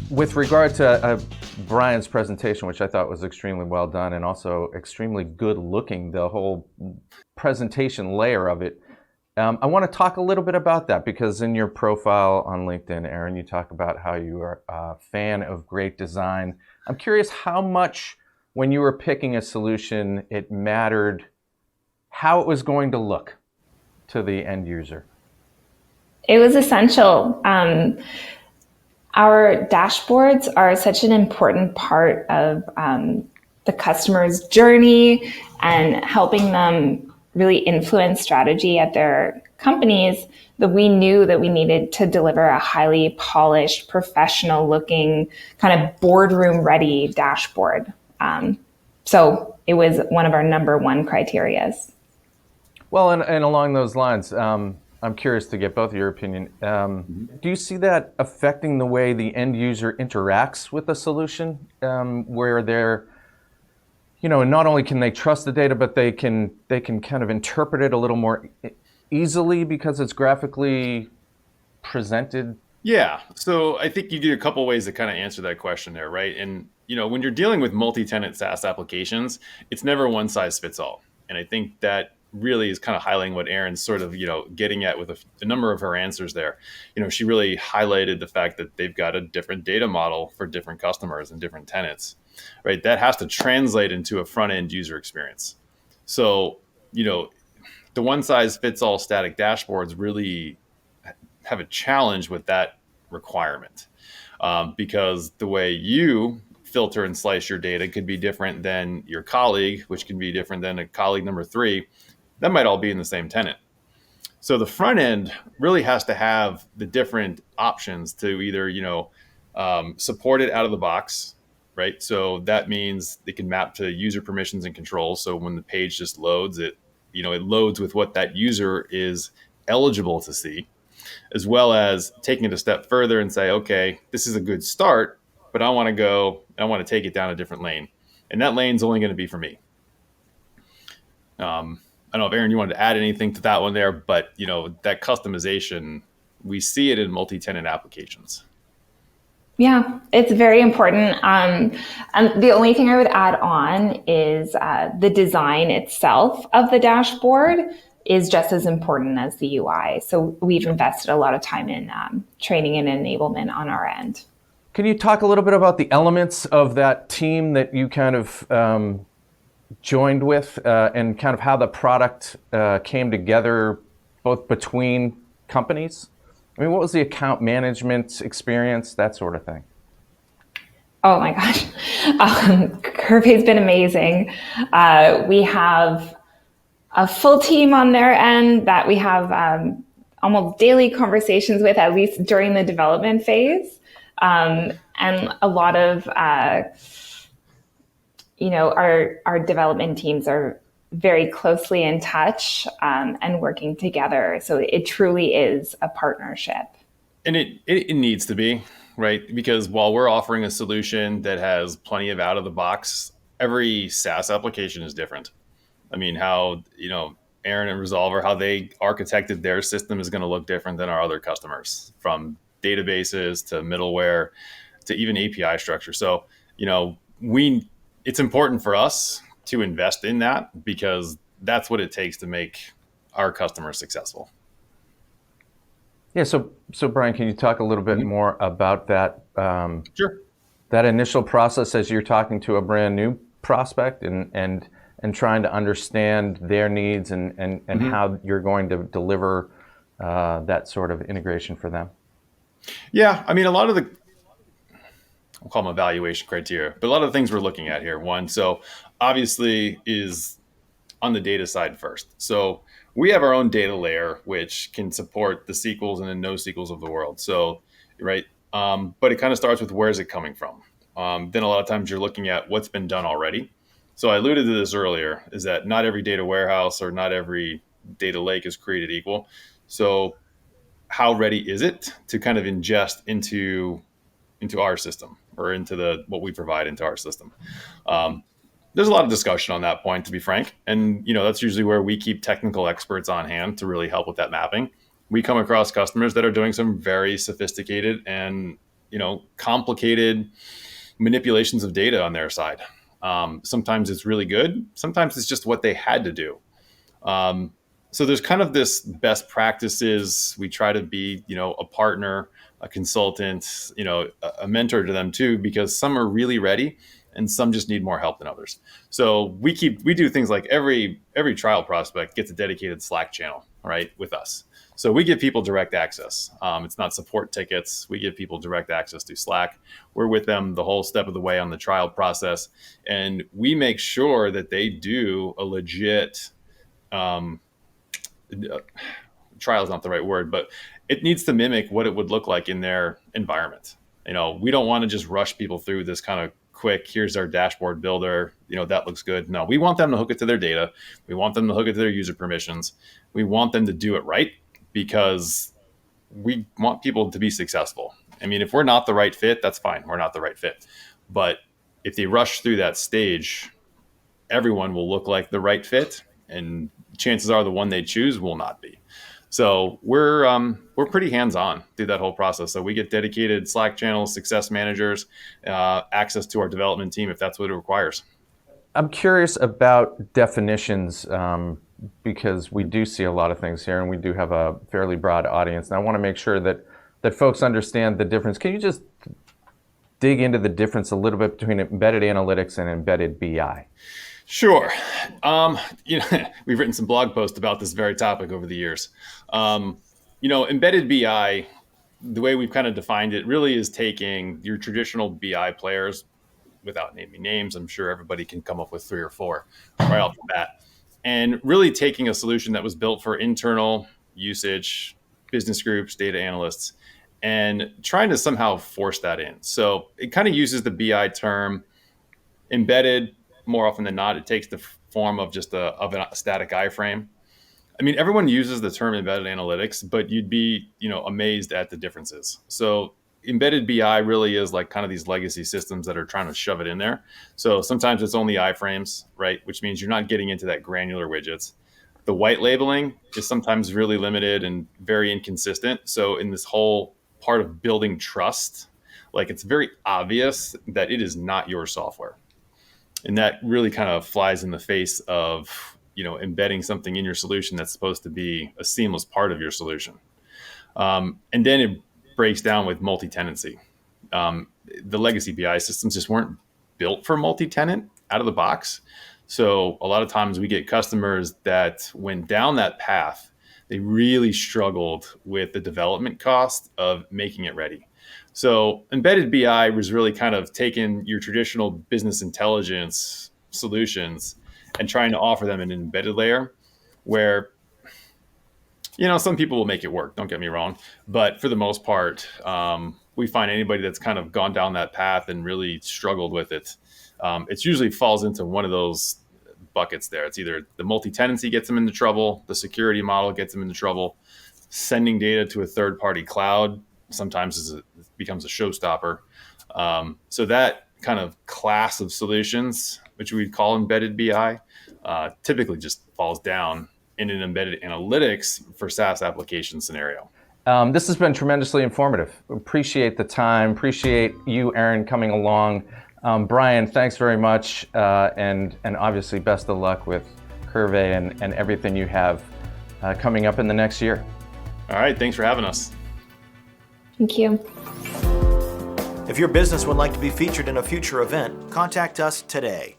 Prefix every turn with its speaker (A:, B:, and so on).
A: With regard to Brian's presentation, which I thought was extremely well done and also extremely good looking, the whole presentation layer of it, I want to talk a little bit about that because in your profile on LinkedIn, Erin, you talk about how you are a fan of great design. I'm curious how much, when you were picking a solution, it mattered how it was going to look to the end user.
B: It was essential. Our dashboards are such an important part of the customer's journey and helping them really influence strategy at their companies, that we knew that we needed to deliver a highly polished, professional looking, kind of boardroom ready dashboard. So it was one of our number one criterias.
A: Well, and along those lines, I'm curious to get both of your opinion. Do you see that affecting the way the end user interacts with a solution, where they're, not only can they trust the data, but they can kind of interpret it a little more easily because it's graphically presented?
C: Yeah. So I think you do a couple ways to kind of answer that question there, right? And when you're dealing with multi-tenant SaaS applications, it's never one size fits all. And I think that really is kind of highlighting what Erin's sort of, getting at with a number of her answers there. She really highlighted the fact that they've got a different data model for different customers and different tenants, right? That has to translate into a front end user experience. So, the one size fits all static dashboards really have a challenge with that requirement, because the way you filter and slice your data could be different than your colleague, which can be different than a colleague number 3. That might all be in the same tenant. So the front end really has to have the different options to either, support it out of the box, right? So that means they can map to user permissions and controls. So when the page just loads, it loads with what that user is eligible to see, as well as taking it a step further and say, okay, this is a good start, but I want to take it down a different lane. And that lane's only going to be for me. I don't know if Erin, you wanted to add anything to that one there, but that customization, we see it in multi-tenant applications.
B: Yeah, it's very important. And the only thing I would add on is the design itself of the dashboard is just as important as the UI. So we've invested a lot of time in training and enablement on our end.
A: Can you talk a little bit about the elements of that team that you kind of joined with, and kind of how the product came together both between companies? I mean, what was the account management experience, that sort of thing?
B: Oh my gosh. Curvey's been amazing. We have a full team on their end that we have almost daily conversations with, at least during the development phase. And a lot of our development teams are very closely in touch and working together. So it truly is a partnership.
C: And it needs to be, right? Because while we're offering a solution that has plenty of out of the box, every SaaS application is different. I mean, how, Erin and Resolver, how they architected their system is going to look different than our other customers, from databases to middleware to even API structure. So, it's important for us to invest in that because that's what it takes to make our customers successful.
A: Yeah. So Brian, can you talk a little bit more about that?
C: Sure.
A: That initial process as you're talking to a brand new prospect and trying to understand their needs and how you're going to deliver that sort of integration for them.
C: Yeah. I mean, a lot of we'll call them evaluation criteria, but a lot of the things we're looking at here, one, so obviously is on the data side first. So we have our own data layer, which can support the SQLs and the NoSQLs of the world. So, right. But it kind of starts with where's it coming from? Then a lot of times you're looking at what's been done already. So I alluded to this earlier, is that not every data warehouse or not every data lake is created equal. So how ready is it to kind of ingest into our system or into what we provide into our system? There's a lot of discussion on that point, to be frank. And, that's usually where we keep technical experts on hand to really help with that mapping. We come across customers that are doing some very sophisticated and complicated manipulations of data on their side. Sometimes it's really good. Sometimes it's just what they had to do. So there's kind of this best practices. We try to be, a partner, a consultant, a mentor to them too, because some are really ready and some just need more help than others. So we do things like every trial prospect gets a dedicated Slack channel, right, with us. So we give people direct access. It's not support tickets. We give people direct access to Slack. We're with them the whole step of the way on the trial process. And we make sure that they do a legit, trial is not the right word, but it needs to mimic what it would look like in their environment. We don't want to just rush people through this kind of quick, here's our dashboard builder, that looks good. No, we want them to hook it to their data. We want them to hook it to their user permissions. We want them to do it right because we want people to be successful. I mean, if we're not the right fit, that's fine. We're not the right fit. But if they rush through that stage, everyone will look like the right fit, and chances are the one they choose will not be. So we're pretty hands-on through that whole process. So we get dedicated Slack channels, success managers, access to our development team if that's what it requires.
A: I'm curious about definitions because we do see a lot of things here, and we do have a fairly broad audience. And I want to make sure that folks understand the difference. Can you just dig into the difference a little bit between embedded analytics and embedded BI?
C: Sure. We've written some blog posts about this very topic over the years. Embedded BI, the way we've kind of defined it, really is taking your traditional BI players, without naming names. I'm sure everybody can come up with 3 or 4 right off the bat, and really taking a solution that was built for internal usage, business groups, data analysts, and trying to somehow force that in. So it kind of uses the BI term. Embedded, more often than not, it takes the form of just a static iframe. I mean, everyone uses the term embedded analytics, but you'd be, amazed at the differences. So embedded BI really is like kind of these legacy systems that are trying to shove it in there. So sometimes it's only iframes, right? Which means you're not getting into that granular widgets. The white labeling is sometimes really limited and very inconsistent. So in this whole part of building trust, like it's very obvious that it is not your software. And that really kind of flies in the face of, embedding something in your solution that's supposed to be a seamless part of your solution. And then it breaks down with multi-tenancy. The legacy BI systems just weren't built for multi-tenant out of the box. So a lot of times we get customers that went down that path. They really struggled with the development cost of making it ready. So embedded BI was really kind of taking your traditional business intelligence solutions and trying to offer them an embedded layer where, some people will make it work, don't get me wrong. But for the most part, we find anybody that's kind of gone down that path and really struggled with it, it usually falls into one of those buckets there. It's either the multi-tenancy gets them into trouble, the security model gets them into trouble, sending data to a third-party cloud sometimes becomes a showstopper. So that kind of class of solutions, which we'd call embedded BI, typically just falls down in an embedded analytics for SaaS application scenario.
A: This has been tremendously informative. Appreciate the time. Appreciate you, Erin, coming along. Brian, thanks very much. And obviously best of luck with Curve and everything you have coming up in the next year.
C: All right. Thanks for having us.
B: Thank you.
D: If your business would like to be featured in a future event, contact us today.